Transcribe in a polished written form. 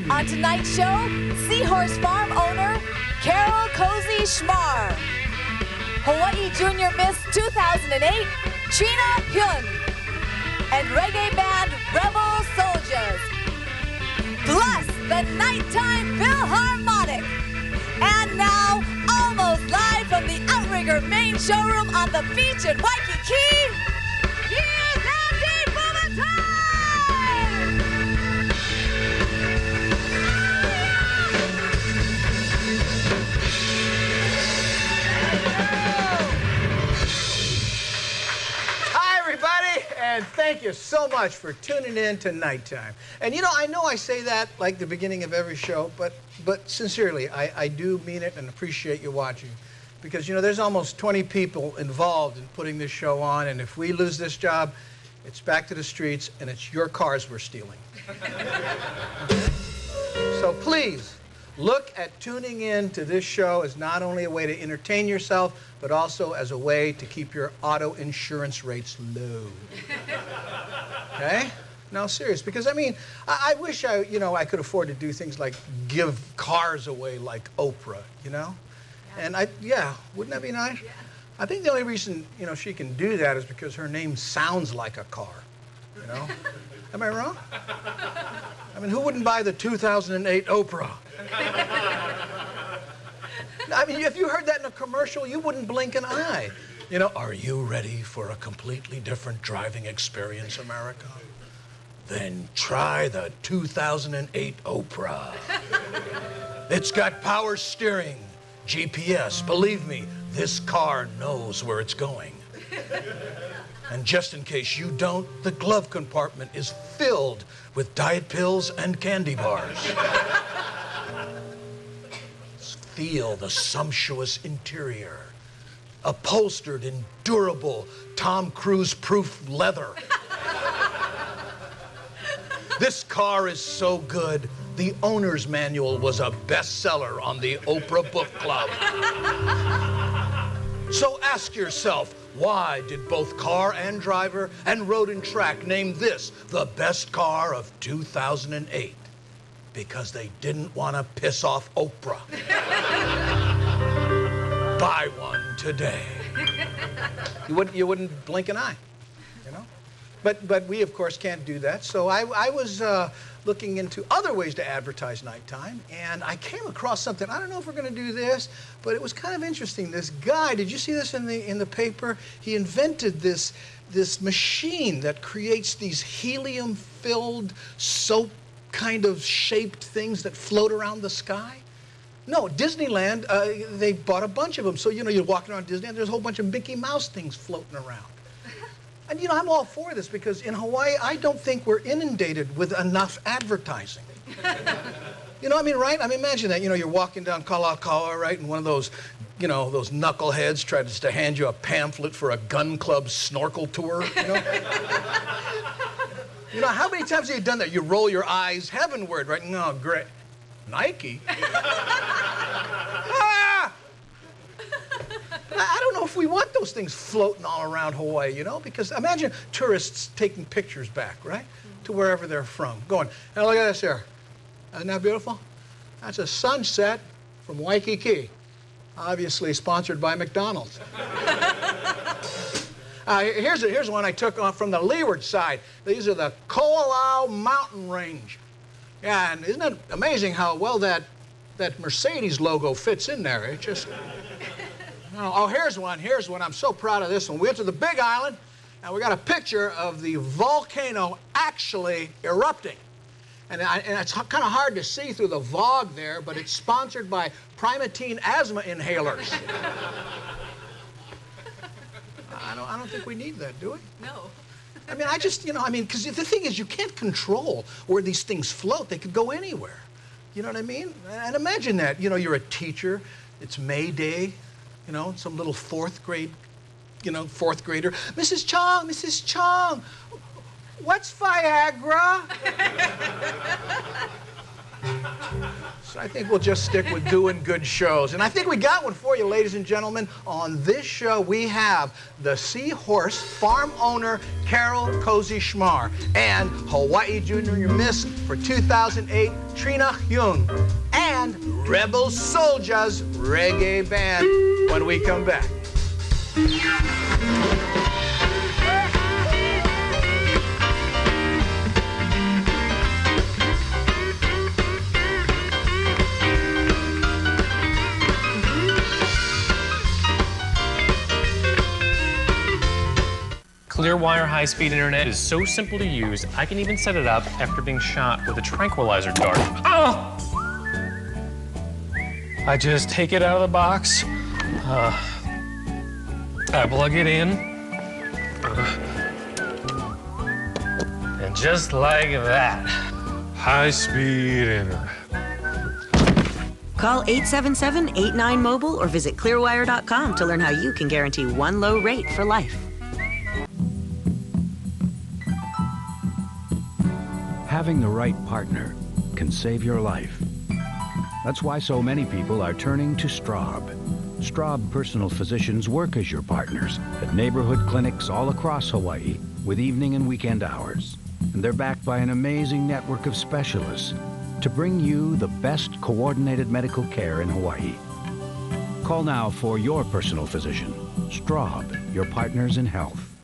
On tonight's show, Seahorse Farm owner Carol Cozzi-Schmarr, Hawaii Junior Miss 2008 Trina Hyun, and reggae band Rebel Soldiers, plus the Nighttime Philharmonic. And now, almost live from the Outrigger main showroom on the beach in Waikiki, here's NT Bumatai! And thank you so much for tuning in to Nighttime. And you know I say that like the beginning of every show, but sincerely, I do mean it and appreciate you watching. Because, you know, there's almost 20 people involved in putting this show on, and if we lose this job, it's back to the streets, and it's your cars we're stealing. So please, look at tuning in to this show as not only a way to entertain yourself, but also as a way to keep your auto insurance rates low. Okay? No, serious, because I mean, I wish I could afford to do things like give cars away like Oprah, you know? Yeah. And wouldn't that be nice? Yeah. I think the only reason, she can do that is because her name sounds like a car, you know? Am I wrong? I mean, who wouldn't buy the 2008 Oprah? I mean, if you heard that in a commercial, you wouldn't blink an eye. You know, are you ready for a completely different driving experience, America? Then try the 2008 Oprah. It's got power steering, GPS. Believe me, this car knows where it's going. And just in case you don't, the glove compartment is filled with diet pills and candy bars. Feel the sumptuous interior, upholstered in durable Tom Cruise-proof leather. This car is so good, the owner's manual was a bestseller on the Oprah Book Club. So ask yourself, why did both Car and Driver and Road and Track name this the best car of 2008? Because they didn't want to piss off Oprah. Buy one today. You wouldn't blink an eye, you know? But we, of course, can't do that. So I was looking into other ways to advertise Nighttime, and I came across something. I don't know if we're going to do this, but it was kind of interesting. This guy, did you see this in the paper? He invented this machine that creates these helium-filled soap kind of shaped things that float around the sky. No, Disneyland, they bought a bunch of them. So, you're walking around Disneyland, there's a whole bunch of Mickey Mouse things floating around. And, I'm all for this because in Hawaii, I don't think we're inundated with enough advertising. I mean, right? I mean, imagine that, you're walking down Kalakaua, right, and one of those, those knuckleheads tries to hand you a pamphlet for a gun club snorkel tour, how many times have you done that? You roll your eyes heavenward, right? No, great. Nike? Ah! I don't know if we want those things floating all around Hawaii, because imagine tourists taking pictures back, right, to wherever they're from, going, hey, look at this here. Isn't that beautiful? That's a sunset from Waikiki, obviously sponsored by McDonald's. Here's one I took off from the leeward side. These are the Ko'olau Mountain Range. Yeah, and isn't it amazing how well that Mercedes logo fits in there? It just... Oh, here's one. I'm so proud of this one. We went to the Big Island, and we got a picture of the volcano actually erupting. And it's kind of hard to see through the fog there, but it's sponsored by Primatene asthma inhalers. I don't think we need that, do we? No. I mean, because the thing is, you can't control where these things float. They could go anywhere. You know what I mean? And imagine that, you're a teacher, it's May Day, some little fourth grader. Mrs. Chong, what's Viagra? So I think we'll just stick with doing good shows. And I think we got one for you, ladies and gentlemen. On this show, we have the Seahorse farm owner, Carol Cozzi-Schmarr, and Hawaii Junior Miss for 2008, Trina Hyun, and Rebel Soulja's reggae band when we come back. Clearwire high-speed internet is so simple to use, I can even set it up after being shot with a tranquilizer dart. Oh! I just take it out of the box, I plug it in, and just like that, high-speed internet. Call 877-89-MOBILE or visit clearwire.com to learn how you can guarantee one low rate for life. Having the right partner can save your life. That's why so many people are turning to Straub. Straub personal physicians work as your partners at neighborhood clinics all across Hawaii with evening and weekend hours. And they're backed by an amazing network of specialists to bring you the best coordinated medical care in Hawaii. Call now for your personal physician. Straub, your partners in health.